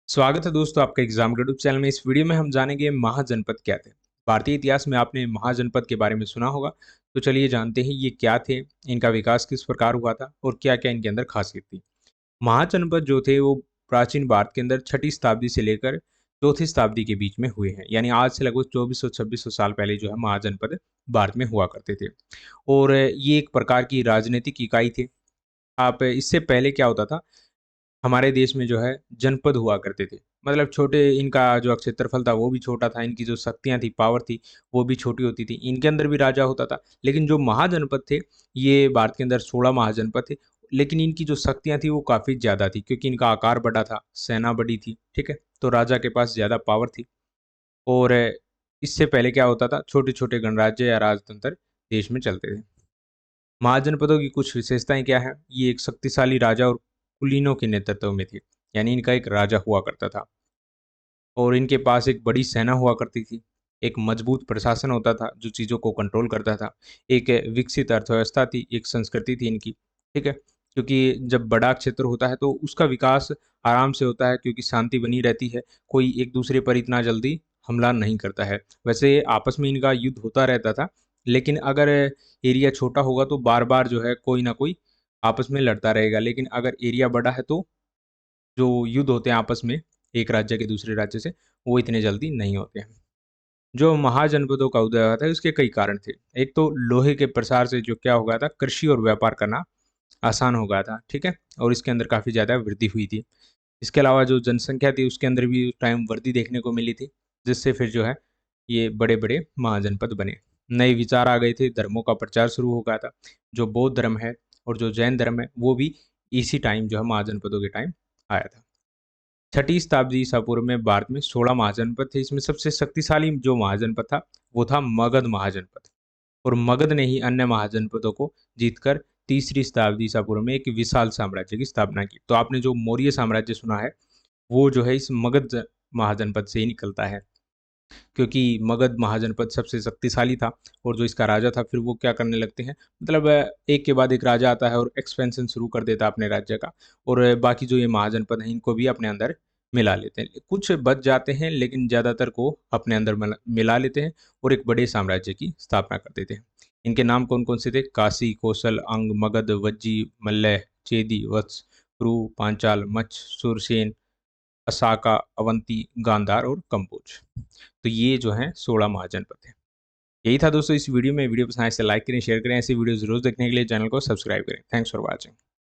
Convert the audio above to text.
स्वागत है दोस्तों आपका एग्जाम यूट्यूब चैनल में। इस वीडियो में हम जानेंगे महाजनपद क्या थे। भारतीय इतिहास में आपने महाजनपद के बारे में सुना होगा, तो चलिए जानते हैं ये क्या थे, इनका विकास किस प्रकार हुआ था और क्या क्या इनके अंदर खासियत थी। महाजनपद जो थे वो प्राचीन भारत के अंदर छठी शताब्दी से लेकर चौथी शताब्दी के बीच में हुए हैं, यानी आज से लगभग 2400-2600 साल पहले जो है महाजनपद भारत में हुआ करते थे। और ये एक प्रकार की राजनीतिक इकाई थे। आप इससे पहले क्या होता था, हमारे देश में जो है जनपद हुआ करते थे। मतलब छोटे, इनका जो क्षेत्रफल था वो भी छोटा था, इनकी जो शक्तियाँ थी, पावर थी, वो भी छोटी होती थी। इनके अंदर भी राजा होता था। लेकिन जो महाजनपद थे, ये भारत के अंदर 16 महाजनपद थे। लेकिन इनकी जो शक्तियाँ थी वो काफ़ी ज़्यादा थी, क्योंकि इनका आकार बड़ा था, सेना बड़ी थी, ठीक है? तो राजा के पास ज़्यादा पावर थी। और इससे पहले क्या होता था, छोटे-छोटे गणराज्य या राजतंत्र देश में चलते थे। महाजनपदों की कुछ विशेषताएँ क्या हैं? ये एक शक्तिशाली राजा और कुलीनों के नेतृत्व में थे, यानी इनका एक राजा हुआ करता था और इनके पास एक बड़ी सेना हुआ करती थी। एक मजबूत प्रशासन होता था जो चीज़ों को कंट्रोल करता था। एक विकसित अर्थव्यवस्था थी, एक संस्कृति थी इनकी, ठीक है? क्योंकि जब बड़ा क्षेत्र होता है तो उसका विकास आराम से होता है, क्योंकि शांति बनी रहती है, कोई एक दूसरे पर इतना जल्दी हमला नहीं करता है। वैसे आपस में इनका युद्ध होता रहता था, लेकिन अगर एरिया छोटा होगा तो बार-बार जो है कोई ना कोई आपस में लड़ता रहेगा। लेकिन अगर एरिया बड़ा है तो जो युद्ध होते हैं आपस में एक राज्य के दूसरे राज्य से, वो इतने जल्दी नहीं होते हैं। जो महाजनपदों का उदय हुआ था उसके कई कारण थे। एक तो लोहे के प्रसार से जो क्या हो गया था, कृषि और व्यापार करना आसान हो गया था, ठीक है? और इसके अंदर काफ़ी ज़्यादा वृद्धि हुई थी। इसके अलावा जो जनसंख्या थी उसके अंदर भी उस टाइम वृद्धि देखने को मिली थी, जिससे फिर जो है ये बड़े-बड़े महाजनपद बने। नए विचार आ गए थे, धर्मों का प्रचार शुरू हो गया था। जो बौद्ध धर्म है और जो जैन धर्म है वो भी इसी टाइम जो है महाजनपदों के टाइम आया था। छठी शताब्दी ईसा पूर्व में भारत में 16 महाजनपद थे। इसमें सबसे शक्तिशाली जो महाजनपद था, वो था मगध महाजनपद। और मगध ने ही अन्य महाजनपदों को जीतकर तीसरी शताब्दी ईसा पूर्व में एक विशाल साम्राज्य की स्थापना की। तो आपने जो मौर्य साम्राज्य सुना है, वो जो है इस मगध महाजनपद से ही निकलता है। क्योंकि मगध महाजनपद सबसे शक्तिशाली था और जो इसका राजा था फिर वो क्या करने लगते हैं, मतलब एक के बाद एक राजा आता है और एक्सपेंशन शुरू कर देता है अपने राज्य का। और बाकी जो ये महाजनपद हैं इनको भी अपने अंदर मिला लेते हैं। कुछ बच जाते हैं लेकिन ज़्यादातर को अपने अंदर मिला लेते हैं और एक बड़े साम्राज्य की स्थापना कर देते हैं। इनके नाम कौन-कौन से थे? काशी, कौशल, अंग, मगध, वज्जी, मल्लय, चेदी, वत्स, पुरु, पांचाल, मच्छ, सुरसेन, असाका, अवंती, गांधार और कंबोज। तो ये जो हैं 16 महाजनपद हैं। यही था दोस्तों इस वीडियो में। वीडियो पसंद आए इसे लाइक करें, शेयर करें। ऐसी वीडियो ज़रूर देखने के लिए चैनल को सब्सक्राइब करें। Thanks for watching.